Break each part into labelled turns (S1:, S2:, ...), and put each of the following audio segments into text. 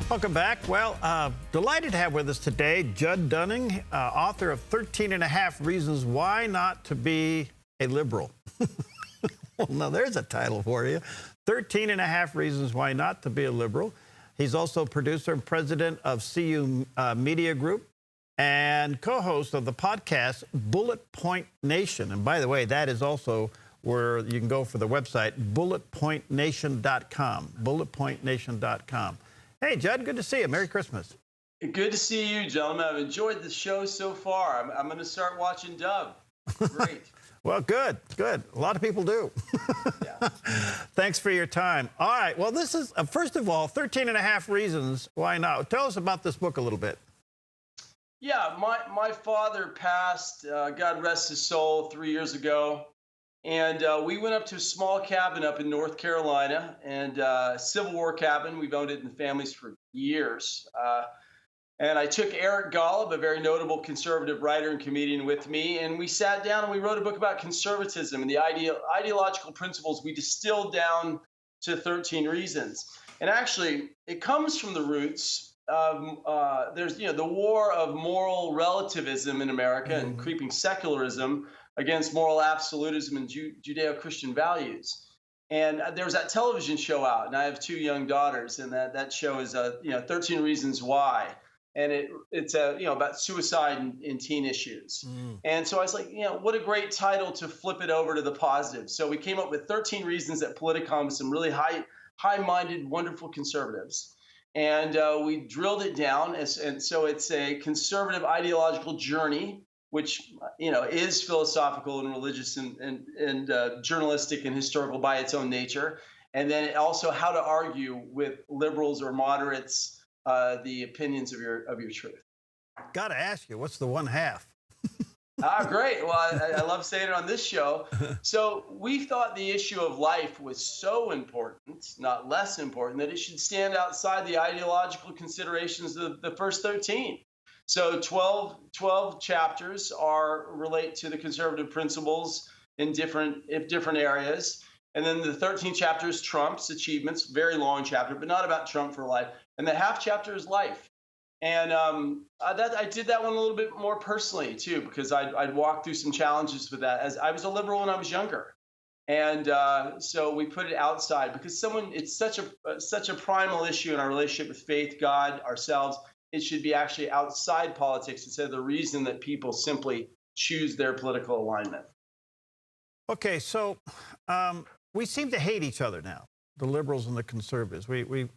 S1: Welcome back. Well, delighted to have with us today Judd Dunning, author of 13 and a Half Reasons Why Not to Be a Liberal. Well, now there's a title for you. 13 and a Half Reasons Why Not to Be a Liberal. He's also producer and president of CU Media Group and co-host of the podcast BulletPointNation. And by the way, that is also where you can go for the website, BulletPointNation.com, BulletPointNation.com. Hey, Judd, good to see you. Merry Christmas.
S2: Good to see you, gentlemen. I've enjoyed the show so far. I'm going to start watching Dub. Great.
S1: Well, good. A lot of people do.
S2: Yeah.
S1: Thanks for your time. All right. Well, this is, first of all, 13 and a Half Reasons Why Not. Tell us about this book a little bit.
S2: Yeah, my father passed, God rest his soul, 3 years ago. And we went up to a small cabin up in North Carolina, and Civil War cabin. We've owned it in the families for years. And I took Eric Golub, a very notable conservative writer and comedian, with me, and we sat down and we wrote a book about conservatism and the ideological principles we distilled down to 13 reasons. And actually, it comes from the roots of there's the war of moral relativism in America and creeping secularism against moral absolutism and Judeo-Christian values. And there was that television show out, and I have 2 young daughters, and that show is 13 Reasons Why. And it's about suicide in teen issues. And so I was like, what a great title to flip it over to the positive. So we came up with 13 reasons that Politicon, with some really high-minded, wonderful conservatives. And we drilled it down. And so it's a conservative ideological journey, which is philosophical and religious and journalistic and historical by its own nature. And then also how to argue with liberals or moderates the opinions of your truth.
S1: Got to ask you, what's the one half?
S2: Great. Well, I love saying it on this show. So we thought the issue of life was so important, not less important, that it should stand outside the ideological considerations of the first 13. So 12 chapters relate to the conservative principles in different areas. And then the 13th chapter is Trump's achievements, very long chapter, but not about Trump for life. And the half chapter is life. And I did that one a little bit more personally, too, because I'd walked through some challenges with that, as I was a liberal when I was younger. And so we put it outside because it's such a primal issue in our relationship with faith, God, ourselves. It should be actually outside politics instead of the reason that people simply choose their political alignment.
S1: Okay, so we seem to hate each other now, the liberals and the conservatives.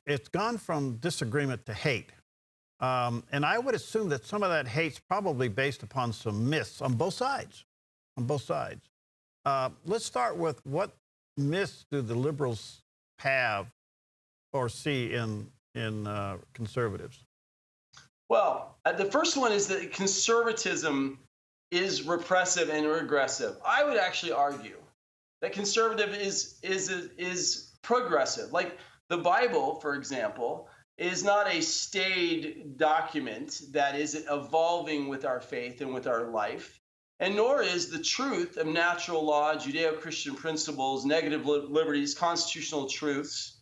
S1: It's gone from disagreement to hate. And I would assume that some of that hate's probably based upon some myths on both sides. Let's start with, what myths do the liberals have or see in conservatives?
S2: Well, the first one is that conservatism is repressive and regressive. I would actually argue that conservative is progressive. Like the Bible, for example, is not a staid document that is evolving with our faith and with our life, and nor is the truth of natural law, Judeo-Christian principles, negative liberties, constitutional truths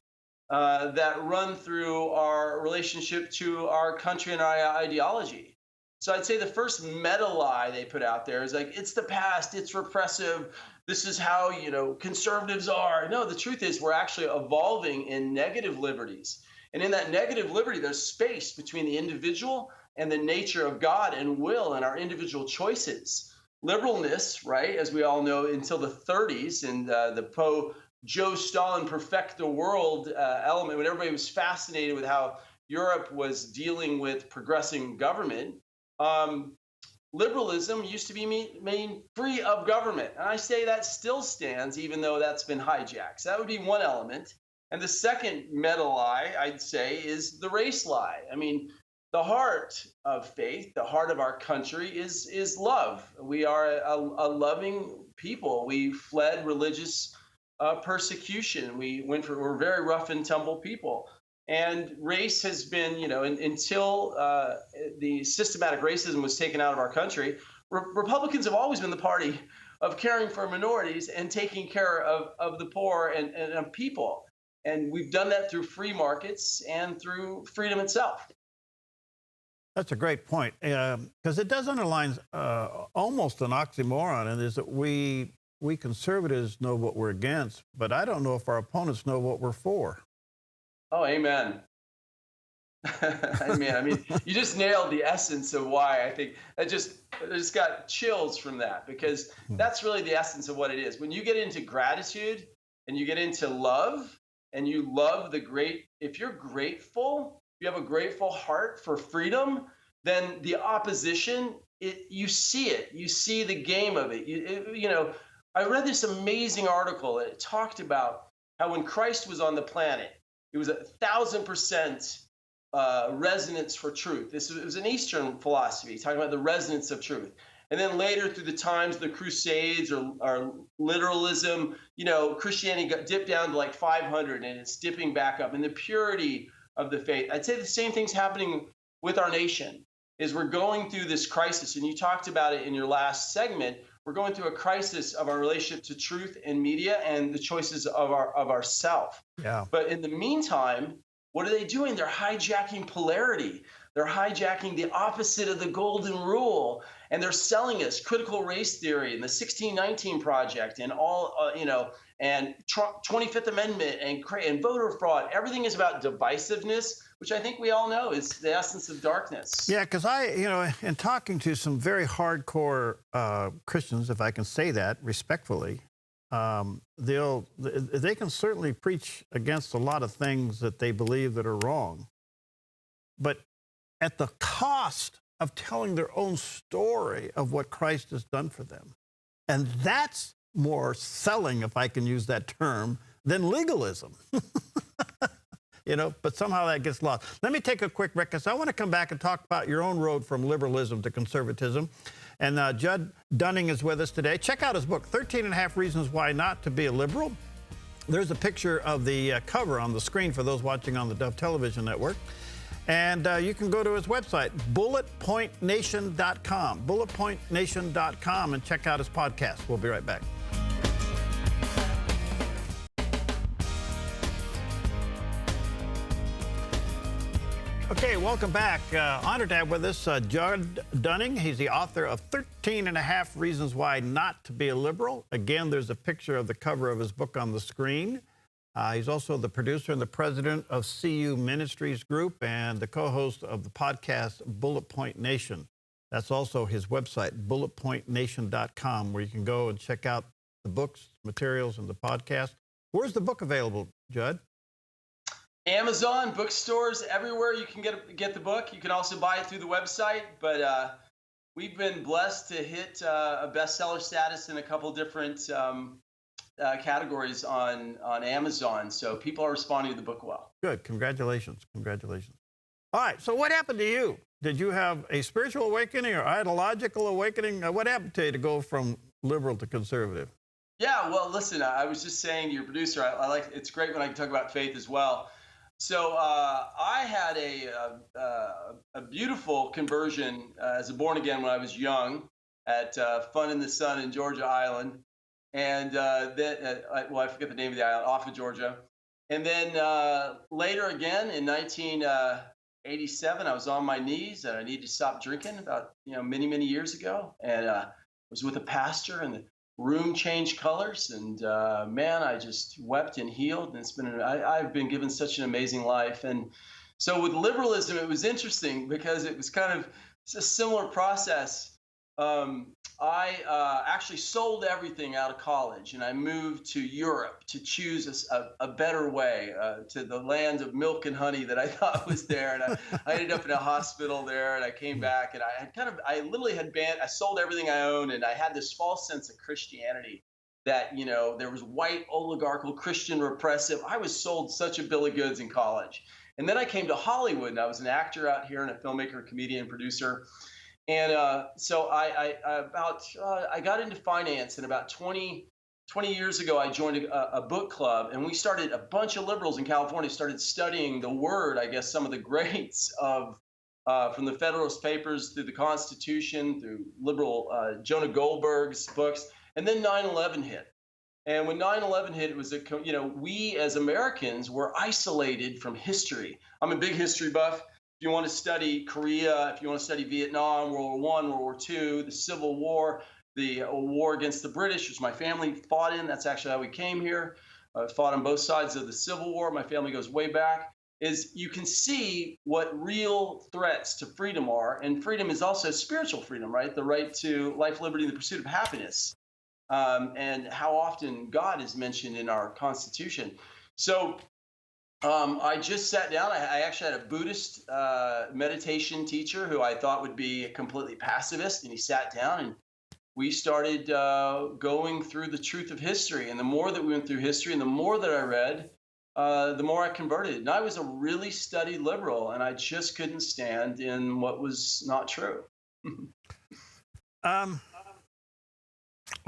S2: that run through our relationship to our country and our ideology. So I'd say the first meta lie they put out there is like, it's the past, it's repressive, this is how conservatives are. No, the truth is we're actually evolving in negative liberties. And in that negative liberty, there's space between the individual and the nature of God and will and our individual choices. Liberalness, right, as we all know, until the 30s and the Joe Stalin perfect the world element, when everybody was fascinated with how Europe was dealing with progressing government, liberalism used to be made free of government. And I say that still stands, even though that's been hijacked. So that would be one element. And the second meta lie, I'd say, is the race lie. I mean, the heart of faith, the heart of our country is love. We are a loving people. We fled religious persecution. We're very rough and tumble people. And race has been, until the systematic racism was taken out of our country, Republicans have always been the party of caring for minorities and taking care of the poor and people. And we've done that through free markets and through freedom itself.
S1: That's a great point, because it does underline almost an oxymoron, and is that we conservatives know what we're against, but I don't know if our opponents know what we're for.
S2: Oh, amen. Amen. I mean, you just nailed the essence of why I think I just got chills from that, because that's really the essence of what it is. When you get into gratitude and you get into love and you love if you're grateful, you have a grateful heart for freedom, then the opposition, you see it. You see the game of it. I read this amazing article that it talked about how when Christ was on the planet, it was 1,000% resonance for truth. It was an Eastern philosophy talking about the resonance of truth. And then later, through the times, the Crusades or literalism, Christianity got dipped down to like 500, and it's dipping back up. And the purity of the faith. I'd say the same thing's happening with our nation. Is we're going through this crisis, and you talked about it in your last segment. We're going through a crisis of our relationship to truth and media and the choices of ourself.
S1: Yeah.
S2: But in the meantime, what are they doing? They're hijacking polarity. They're hijacking the opposite of the golden rule, and they're selling us critical race theory and the 1619 Project and all, and 25th Amendment and voter fraud. Everything is about divisiveness, which I think we all know is the essence of darkness.
S1: Yeah, because in talking to some very hardcore Christians, if I can say that respectfully, they can certainly preach against a lot of things that they believe that are wrong, but at the cost of telling their own story of what Christ has done for them. And that's more selling, if I can use that term, than legalism. But somehow that gets lost. Let me take a quick break, because I want to come back and talk about your own road from liberalism to conservatism. And Judd Dunning is with us today. Check out his book, 13 and a Half Reasons Why Not to Be a Liberal. There's a picture of the cover on the screen for those watching on the Dove Television Network. And you can go to his website, BulletPointNation.com, BulletPointNation.com, and check out his podcast. We'll be right back. Okay, welcome back. Honored to have with us Judd Dunning. He's the author of 13 and a Half Reasons Why Not to Be a Liberal. Again, there's a picture of the cover of his book on the screen. He's also the producer and the president of CU Ministries Group and the co-host of the podcast Bullet Point Nation. That's also his website, BulletPointNation.com, where you can go and check out the books, materials, and the podcast. Where's the book available, Judd?
S2: Amazon, bookstores, everywhere you can get the book. You can also buy it through the website. But we've been blessed to hit a bestseller status in a couple different categories on Amazon. So people are responding to the book well.
S1: Good. Congratulations. Congratulations. All right. So what happened to you? Did you have a spiritual awakening or ideological awakening? What happened to you to go from liberal to conservative?
S2: Yeah. Well, listen, I was just saying to your producer, I like it's great when I can talk about faith as well. So I had a beautiful conversion as a born again when I was young at Fun in the Sun in Georgia Island. And then, I forget the name of the island, off of Georgia. And then later again in 1987, I was on my knees and I needed to stop drinking about, many, many years ago. And I was with a pastor and the room changed colors. And man, I just wept and healed. And I've been given such an amazing life. And so with liberalism, it was interesting because it was kind of a similar process. I actually sold everything out of college and I moved to Europe to choose a better way to the land of milk and honey that I thought was there. And I ended up in a hospital there and I came back and I sold everything I owned and I had this false sense of Christianity that, there was white oligarchical Christian repressive. I was sold such a bill of goods in college. And then I came to Hollywood and I was an actor out here and a filmmaker, comedian, producer. And so I got into finance, and about 20 years ago, I joined a book club, and we started a bunch of liberals in California started studying the Word. I guess some of the greats of from the Federalist Papers through the Constitution, through liberal Jonah Goldberg's books, and then 9/11 hit, And when 9/11 hit, it was we as Americans were isolated from history. I'm a big history buff. If you want to study Korea, if you want to study Vietnam, World War I, World War II, the Civil War, the war against the British, which my family fought in. That's actually how we came here. Fought on both sides of the Civil War. My family goes way back. Is you can see what real threats to freedom are. And freedom is also spiritual freedom, right? The right to life, liberty, and the pursuit of happiness. And how often God is mentioned in our Constitution. So I just sat down. I actually had a Buddhist meditation teacher who I thought would be a completely pacifist, and he sat down and we started going through the truth of history. And the more that we went through history and the more that I read, the more I converted. And I was a really studied liberal, and I just couldn't stand in what was not true.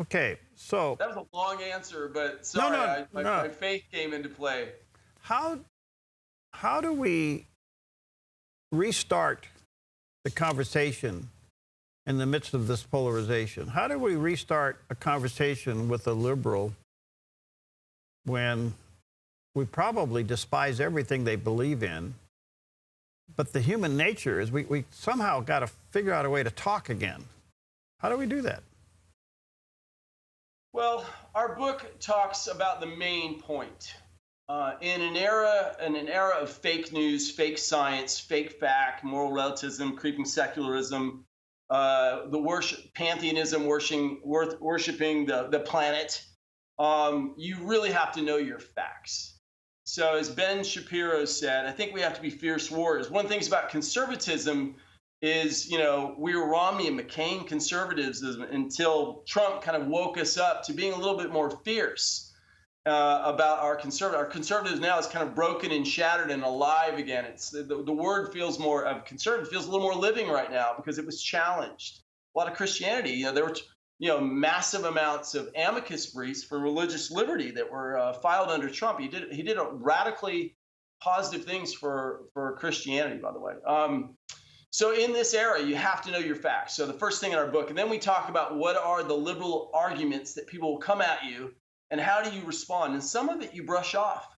S1: Okay, so
S2: that was a long answer, but sorry, my faith came into play.
S1: How do we restart the conversation in the midst of this polarization? How do we restart a conversation with a liberal when we probably despise everything they believe in, but the human nature is we somehow got to figure out a way to talk again? How do we do that?
S2: Well, our book talks about the main point. In an era of fake news, fake science, fake fact, moral relativism, creeping secularism, pantheism, worshiping the planet, you really have to know your facts. So as Ben Shapiro said, I think we have to be fierce warriors. One of the things about conservatism is, we were Romney and McCain conservatives until Trump kind of woke us up to being a little bit more fierce about our conservatives. Our conservatives now is kind of broken and shattered and alive again. It's the word feels more of conservative, feels a little more living right now because it was challenged. A lot of Christianity, there were massive amounts of amicus briefs for religious liberty that were filed under Trump. He did a radically positive things for Christianity, by the way. So in this era, you have to know your facts. So the first thing in our book, and then we talk about what are the liberal arguments that people will come at you, and how do you respond? And some of it you brush off.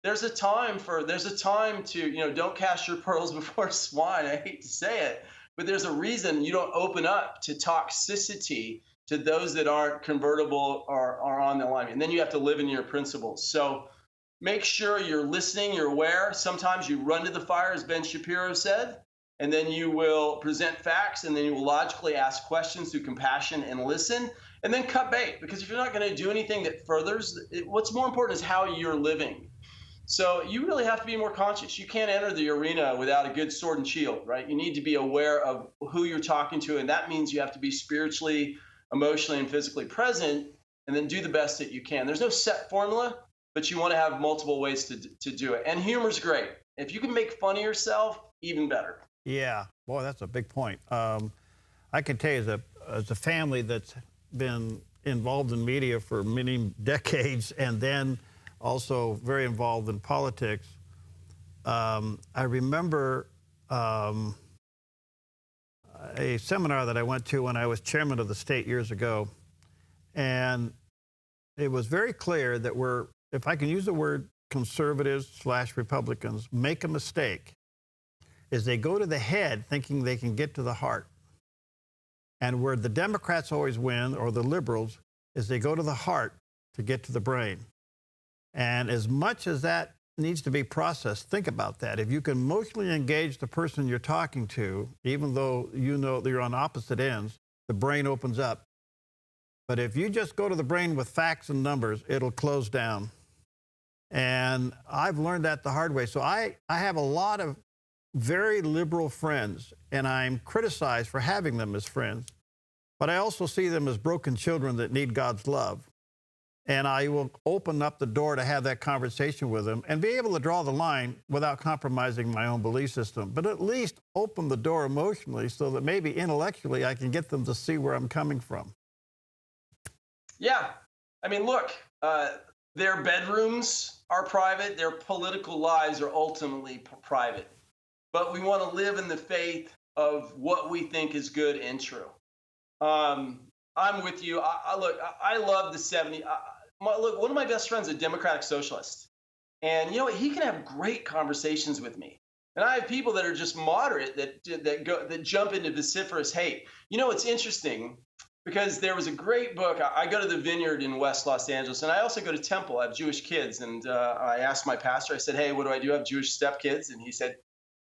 S2: There's a time to, don't cast your pearls before swine. I hate to say it, but there's a reason you don't open up to toxicity to those that aren't convertible or are on the line. And then you have to live in your principles. So make sure you're listening, you're aware. Sometimes you run to the fire, as Ben Shapiro said, and then you will present facts, and then you will logically ask questions through compassion and listen, and then cut bait. Because if you're not going to do anything that furthers, what's more important is how you're living. So you really have to be more conscious. You can't enter the arena without a good sword and shield, right? You need to be aware of who you're talking to, and that means you have to be spiritually, emotionally, and physically present, and then do the best that you can. There's no set formula, but you want to have multiple ways to do it. And humor's great. If you can make fun of yourself, even better.
S1: Yeah, boy, that's a big point. I can tell you, as a family that's been involved in media for many decades, and then also very involved in politics, I remember a seminar that I went to when I was chairman of the state years ago, and it was very clear that if I can use the word conservatives/Republicans, make a mistake, is they go to the head thinking they can get to the heart. And where the Democrats always win, or the liberals, is they go to the heart to get to the brain. And as much as that needs to be processed, think about that. If you can emotionally engage the person you're talking to, even though you know they're on opposite ends, the brain opens up. But if you just go to the brain with facts and numbers, it'll close down. And I've learned that the hard way. So I have a lot of very liberal friends, and I'm criticized for having them as friends. But I also see them as broken children that need God's love. And I will open up the door to have that conversation with them and be able to draw the line without compromising my own belief system, but at least open the door emotionally so that maybe intellectually I can get them to see where I'm coming from.
S2: Yeah. I mean, look, their bedrooms are private. Their political lives are ultimately private. But we want to live in the faith of what we think is good and true. I'm with you. I love the 70s. look, one of my best friends is a Democratic Socialist. And you know what? He can have great conversations with me. And I have people that are just moderate that jump into vociferous hate. You know, it's interesting because there was a great book. I go to the Vineyard in West Los Angeles, and I also go to Temple. I have Jewish kids, and I asked my pastor. I said, "Hey, what do I do? I have Jewish stepkids," and he said,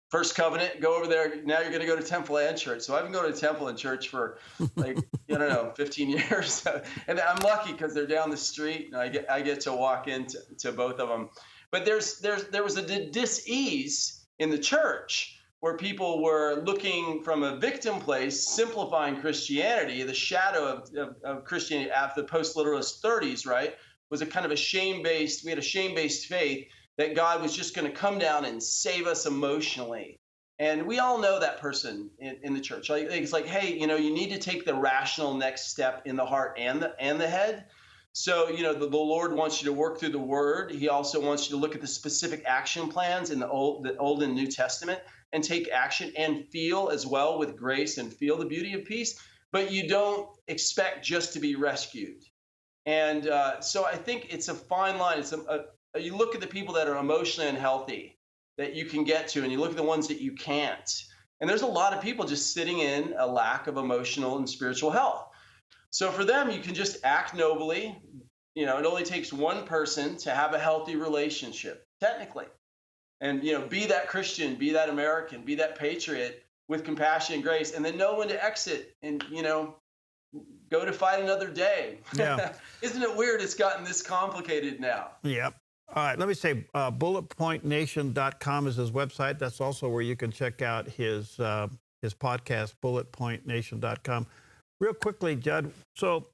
S2: "First covenant, go over there. Now you're going to go to Temple and church." So I've been going to Temple and church for like, I don't know, 15 years. And I'm lucky because they're down the street and I get to walk into both of them. But there was a dis-ease in the church where people were looking from a victim place, simplifying Christianity. The shadow of Christianity after the post-literalist 30s, right, was a kind of we had a shame-based faith that God was just going to come down and save us emotionally. And we all know that person in the church. It's like, hey, you need to take the rational next step in the heart and the head. So, the Lord wants you to work through the Word. He also wants you to look at the specific action plans in the Old and New Testament and take action and feel as well with grace and feel the beauty of peace. But you don't expect just to be rescued. And so I think it's a fine line. You look at the people that are emotionally unhealthy that you can get to, and you look at the ones that you can't. And there's a lot of people just sitting in a lack of emotional and spiritual health. So for them, you can just act nobly. It only takes one person to have a healthy relationship, technically. And, be that Christian, be that American, be that patriot with compassion and grace, and then know when to exit and, go to fight another day.
S1: Yeah.
S2: Isn't it weird it's gotten this complicated now?
S1: Yep. All right, let me say BulletPointNation.com is his website. That's also where you can check out his podcast, BulletPointNation.com. Real quickly, Judd, so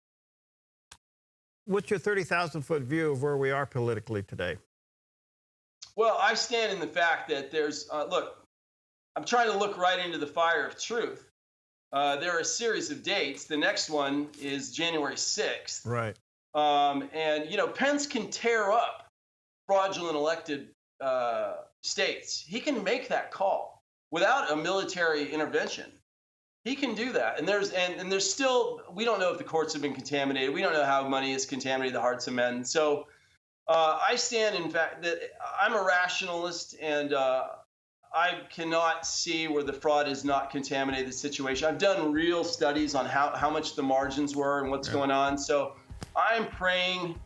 S1: what's your 30,000-foot view of where we are politically today?
S2: Well, I stand in the fact that there's, look, I'm trying to look right into the fire of truth. There are a series of dates. The next one is January 6th.
S1: Right.
S2: And, Pence can tear up fraudulent elected states. He can make that call without a military intervention. He can do that. And there's still, we don't know if the courts have been contaminated. We don't know how money has contaminated the hearts of men. So I stand in fact that I'm a rationalist, and I cannot see where the fraud has not contaminated the situation. I've done real studies on how much the margins were and what's going on. So I'm praying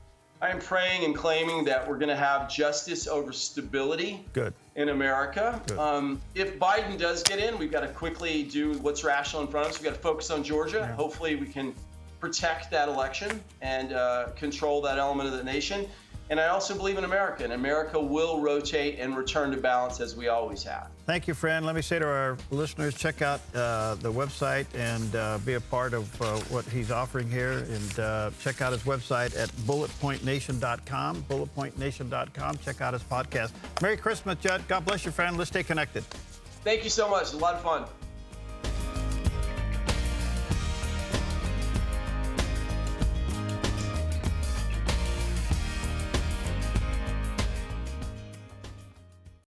S2: and claiming that we're going to have justice over stability.
S1: Good.
S2: In America.
S1: Good.
S2: If Biden does get in, we've got to quickly do what's rational in front of us. We've got to focus on Georgia.
S1: Yeah.
S2: Hopefully we can protect that election and control that element of the nation. And I also believe in America, and America will rotate and return to balance as we always have.
S1: Thank you, friend. Let me say to our listeners, check out the website and be a part of what he's offering here. And check out his website at BulletPointNation.com, BulletPointNation.com. Check out his podcast. Merry Christmas, Judd. God bless you, friend. Let's stay connected.
S2: Thank you so much. It's a lot of fun.